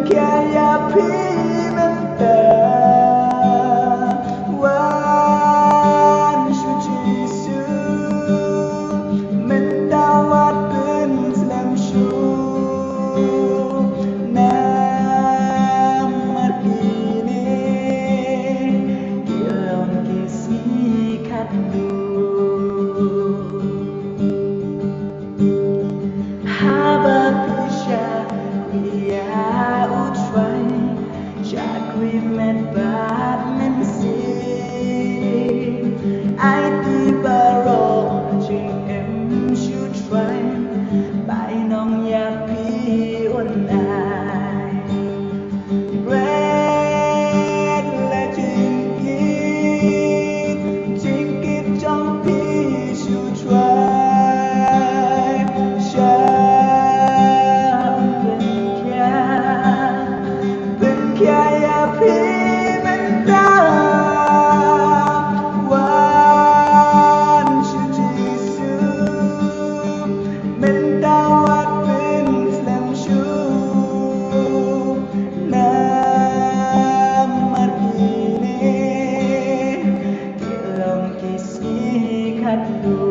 kaya pimenta wan shujisu mentawat ben slam shu namat ini kiam kisi kadu met bad men see I đi baro ching em should try by nong ya pi on I red ching kit trong pi should try sha ben kaya pi hãy subscribe cho kênh Ghiền Mì Gõ để không bỏ lỡ